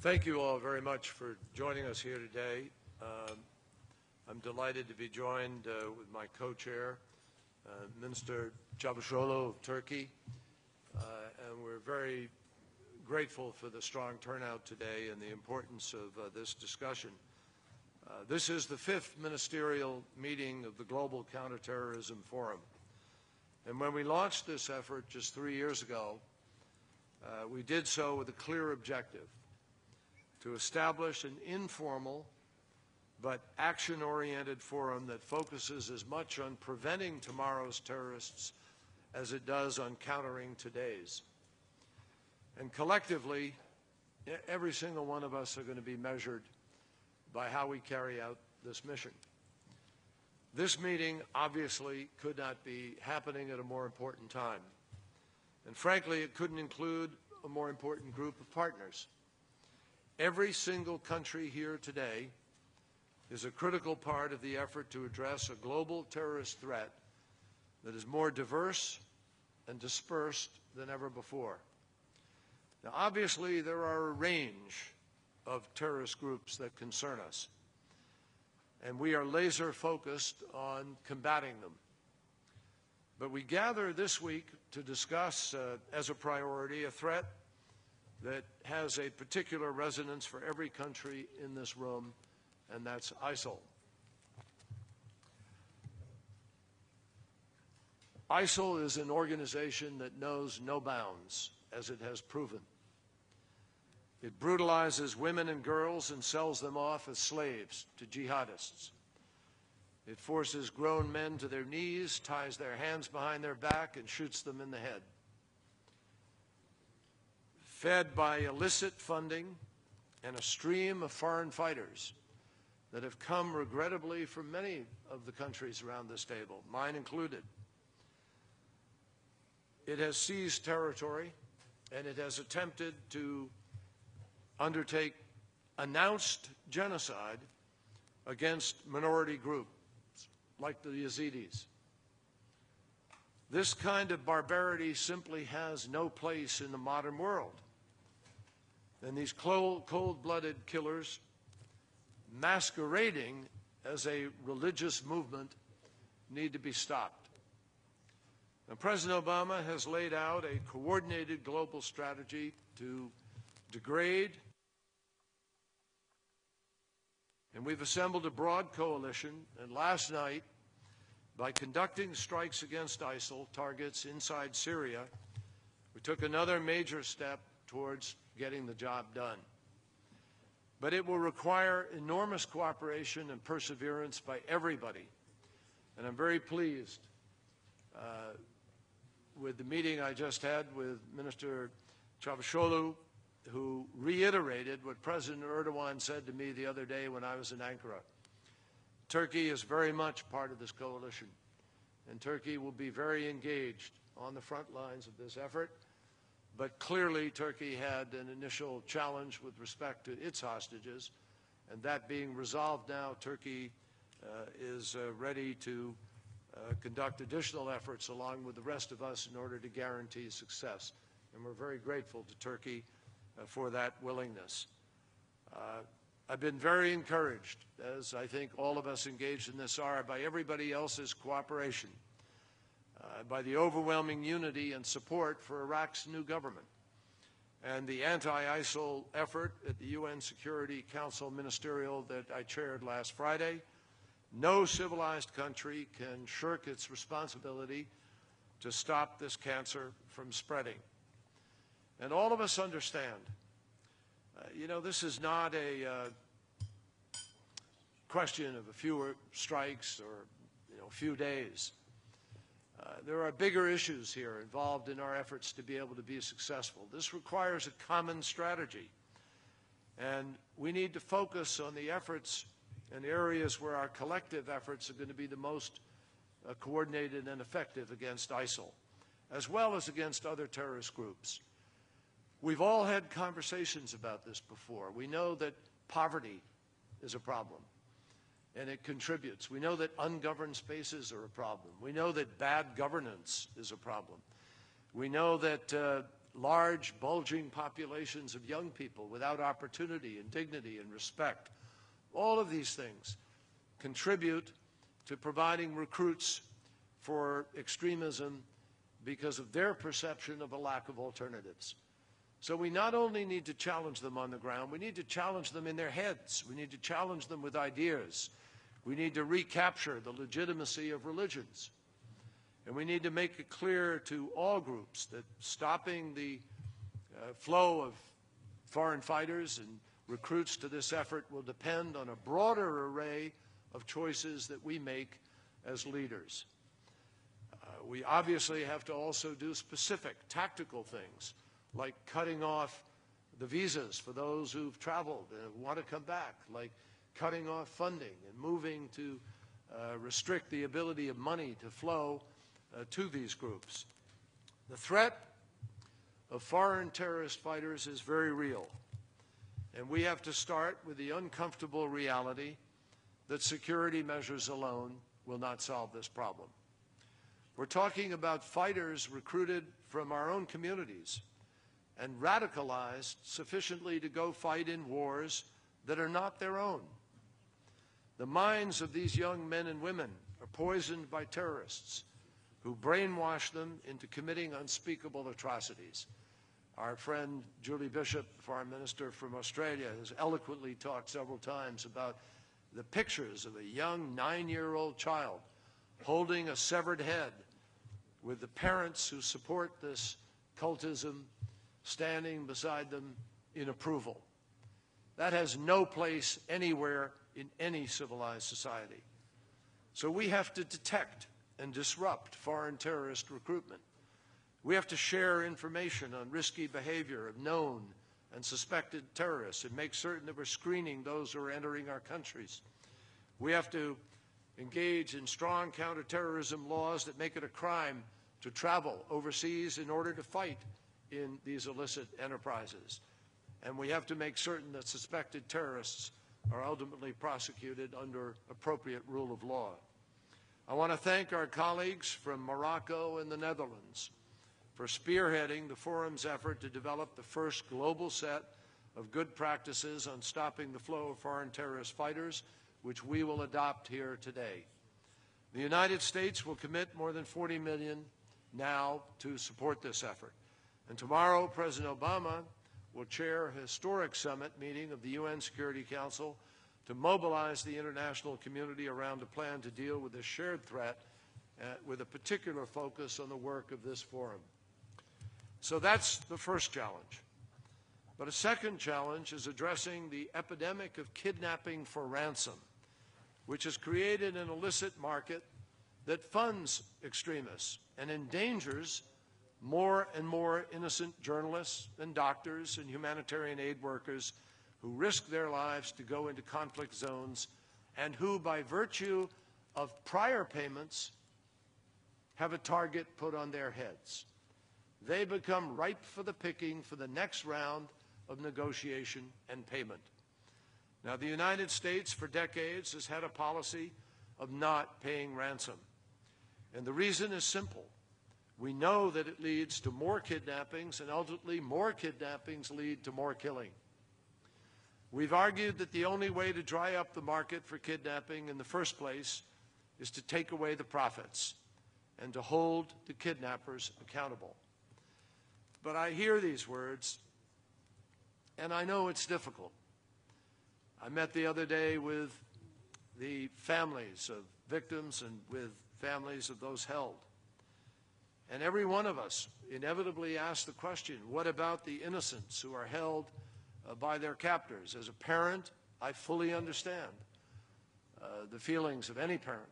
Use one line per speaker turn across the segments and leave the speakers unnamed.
Thank you all very much for joining us here today. I'm delighted to be joined with my co-chair, Minister Çavuşoğlu of Turkey, and we're very grateful for the strong turnout today and the importance of this discussion. This is the fifth ministerial meeting of the Global Counterterrorism Forum. And when we launched this effort just 3 years ago, we did so with a clear objective: to establish an informal but action-oriented forum that focuses as much on preventing tomorrow's terrorists as it does on countering today's. And collectively, every single one of us are going to be measured by how we carry out this mission. This meeting obviously could not be happening at a more important time. And frankly, it couldn't include a more important group of partners. Every single country here today is a critical part of the effort to address a global terrorist threat that is more diverse and dispersed than ever before. Now, obviously, there are a range of terrorist groups that concern us, and we are laser focused on combating them. But we gather this week to discuss as a priority a threat that has a particular resonance for every country in this room, and that's ISIL. ISIL is an organization that knows no bounds, as it has proven. It brutalizes women and girls and sells them off as slaves to jihadists. It forces grown men to their knees, ties their hands behind their back, and shoots them in the head. Fed by illicit funding and a stream of foreign fighters that have come regrettably from many of the countries around this table, mine included. It has seized territory, and it has attempted to undertake announced genocide against minority groups like the Yazidis. This kind of barbarity simply has no place in the modern world. And these cold-blooded killers, masquerading as a religious movement, need to be stopped. Now, President Obama has laid out a coordinated global strategy to degrade, and we've assembled a broad coalition. And last night, by conducting strikes against ISIL targets inside Syria, we took another major step towards getting the job done. But it will require enormous cooperation and perseverance by everybody. And I'm very pleased with the meeting I just had with Minister Çavuşoğlu, who reiterated what President Erdogan said to me the other day when I was in Ankara. Turkey is very much part of this coalition, and Turkey will be very engaged on the front lines of this effort. But clearly, Turkey had an initial challenge with respect to its hostages, and that being resolved now, Turkey is ready to conduct additional efforts along with the rest of us in order to guarantee success. And we're very grateful to Turkey for that willingness. I've been very encouraged, as I think all of us engaged in this are, by everybody else's cooperation, by the overwhelming unity and support for Iraq's new government, and the anti-ISIL effort at the UN Security Council Ministerial that I chaired last Friday. No civilized country can shirk its responsibility to stop this cancer from spreading. And all of us understand, this is not a question of a few strikes or a few days. There are bigger issues here involved in our efforts to be able to be successful. This requires a common strategy, and we need to focus on the efforts and areas where our collective efforts are going to be the most coordinated and effective against ISIL, as well as against other terrorist groups. We've all had conversations about this before. We know that poverty is a problem, and it contributes. We know that ungoverned spaces are a problem. We know that bad governance is a problem. We know that large, bulging populations of young people without opportunity and dignity and respect. All of these things contribute to providing recruits for extremism because of their perception of a lack of alternatives. So we not only need to challenge them on the ground, we need to challenge them in their heads. We need to challenge them with ideas. We need to recapture the legitimacy of religions. And we need to make it clear to all groups that stopping the flow of foreign fighters and recruits to this effort will depend on a broader array of choices that we make as leaders. We obviously have to also do specific tactical things, like cutting off the visas for those who've traveled and want to come back, like cutting off funding and moving to restrict the ability of money to flow to these groups. The threat of foreign terrorist fighters is very real, and we have to start with the uncomfortable reality that security measures alone will not solve this problem. We're talking about fighters recruited from our own communities and radicalized sufficiently to go fight in wars that are not their own. The minds of these young men and women are poisoned by terrorists who brainwash them into committing unspeakable atrocities. Our friend Julie Bishop, Foreign Minister from Australia, has eloquently talked several times about the pictures of a young 9-year-old child holding a severed head with the parents who support this cultism standing beside them in approval. That has no place anywhere in any civilized society. So we have to detect and disrupt foreign terrorist recruitment. We have to share information on risky behavior of known and suspected terrorists and make certain that we're screening those who are entering our countries. We have to engage in strong counterterrorism laws that make it a crime to travel overseas in order to fight in these illicit enterprises. And we have to make certain that suspected terrorists are ultimately prosecuted under appropriate rule of law. I want to thank our colleagues from Morocco and the Netherlands for spearheading the forum's effort to develop the first global set of good practices on stopping the flow of foreign terrorist fighters, which we will adopt here today. The United States will commit more than $40 million now to support this effort. And tomorrow, President Obama will chair a historic summit meeting of the UN Security Council to mobilize the international community around a plan to deal with this shared threat with a particular focus on the work of this forum. So that's the first challenge. But a second challenge is addressing the epidemic of kidnapping for ransom, which has created an illicit market that funds extremists and endangers more and more innocent journalists and doctors and humanitarian aid workers who risk their lives to go into conflict zones and who, by virtue of prior payments, have a target put on their heads. They become ripe for the picking for the next round of negotiation and payment. Now, the United States, for decades, has had a policy of not paying ransom. And the reason is simple. We know that it leads to more kidnappings, and ultimately more kidnappings lead to more killing. We've argued that the only way to dry up the market for kidnapping in the first place is to take away the profits and to hold the kidnappers accountable. But I hear these words, and I know it's difficult. I met the other day with the families of victims and with families of those held. And every one of us inevitably asks the question, what about the innocents who are held by their captors? As a parent, I fully understand the feelings of any parent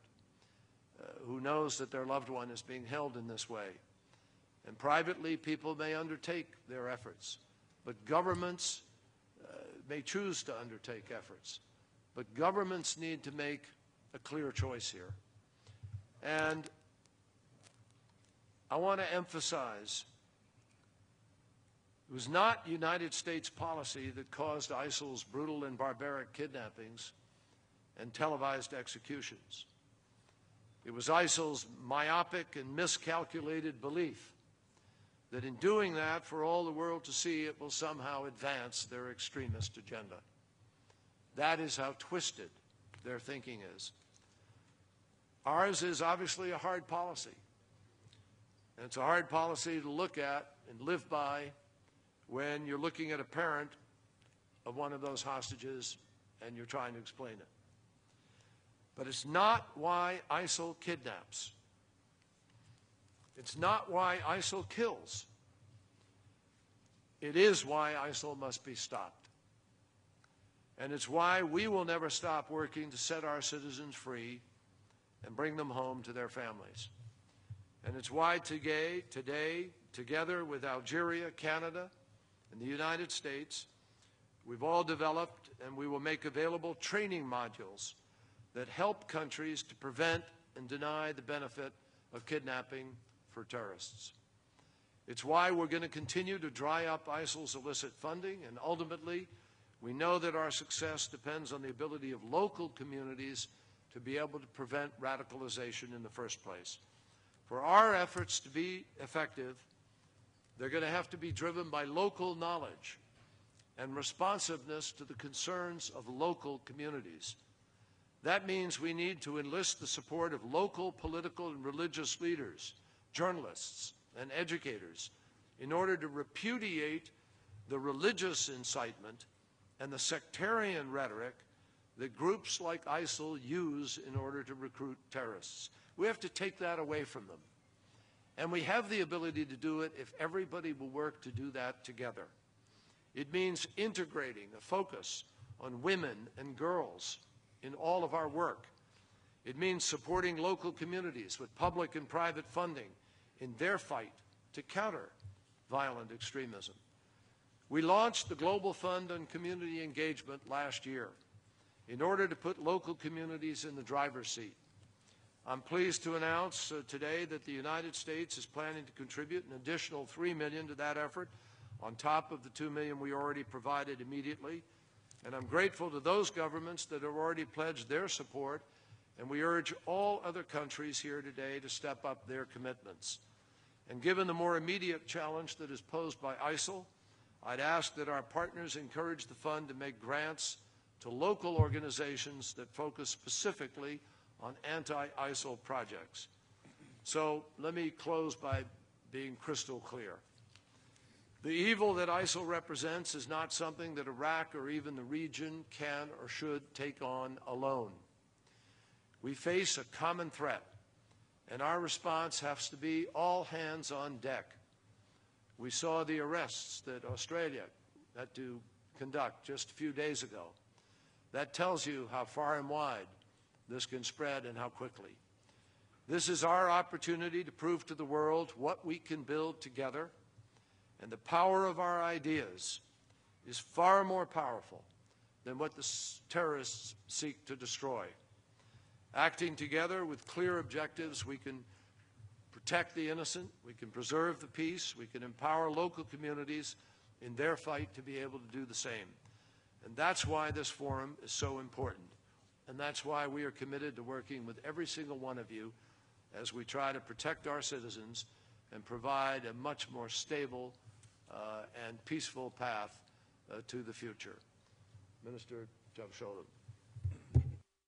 who knows that their loved one is being held in this way. And privately, people may undertake their efforts, but governments may choose to undertake efforts. But governments need to make a clear choice here. And I want to emphasize, it was not United States policy that caused ISIL's brutal and barbaric kidnappings and televised executions. It was ISIL's myopic and miscalculated belief that in doing that for all the world to see, it will somehow advance their extremist agenda. That is how twisted their thinking is. Ours is obviously a hard policy. And it's a hard policy to look at and live by when you're looking at a parent of one of those hostages and you're trying to explain it. But it's not why ISIL kidnaps. It's not why ISIL kills. It is why ISIL must be stopped. And it's why we will never stop working to set our citizens free and bring them home to their families. And it's why today, together with Algeria, Canada, and the United States, we've all developed and we will make available training modules that help countries to prevent and deny the benefit of kidnapping for terrorists. It's why we're going to continue to dry up ISIL's illicit funding, and ultimately, we know that our success depends on the ability of local communities to be able to prevent radicalization in the first place. For our efforts to be effective, they're going to have to be driven by local knowledge and responsiveness to the concerns of local communities. That means we need to enlist the support of local political and religious leaders, journalists, and educators in order to repudiate the religious incitement and the sectarian rhetoric that groups like ISIL use in order to recruit terrorists. We have to take that away from them. And we have the ability to do it if everybody will work to do that together. It means integrating a focus on women and girls in all of our work. It means supporting local communities with public and private funding in their fight to counter violent extremism. We launched the Global Fund on Community Engagement last year in order to put local communities in the driver's seat. I'm pleased to announce today that the United States is planning to contribute an additional $3 million to that effort on top of the $2 million we already provided immediately. And I'm grateful to those governments that have already pledged their support, and we urge all other countries here today to step up their commitments. And given the more immediate challenge that is posed by ISIL, I'd ask that our partners encourage the fund to make grants to local organizations that focus specifically on anti-ISIL projects. So let me close by being crystal clear. The evil that ISIL represents is not something that Iraq or even the region can or should take on alone. We face a common threat, and our response has to be all hands on deck. We saw the arrests that Australia had to conduct just a few days ago. That tells you how far and wide this can spread and how quickly. This is our opportunity to prove to the world what we can build together, and the power of our ideas is far more powerful than what the terrorists seek to destroy. Acting together with clear objectives, we can protect the innocent, we can preserve the peace, we can empower local communities in their fight to be able to do the same. And that's why this forum is so important. And that's why we are committed to working with every single one of you as we try to protect our citizens and provide a much more stable and peaceful path to the future. Minister Cavusoglu.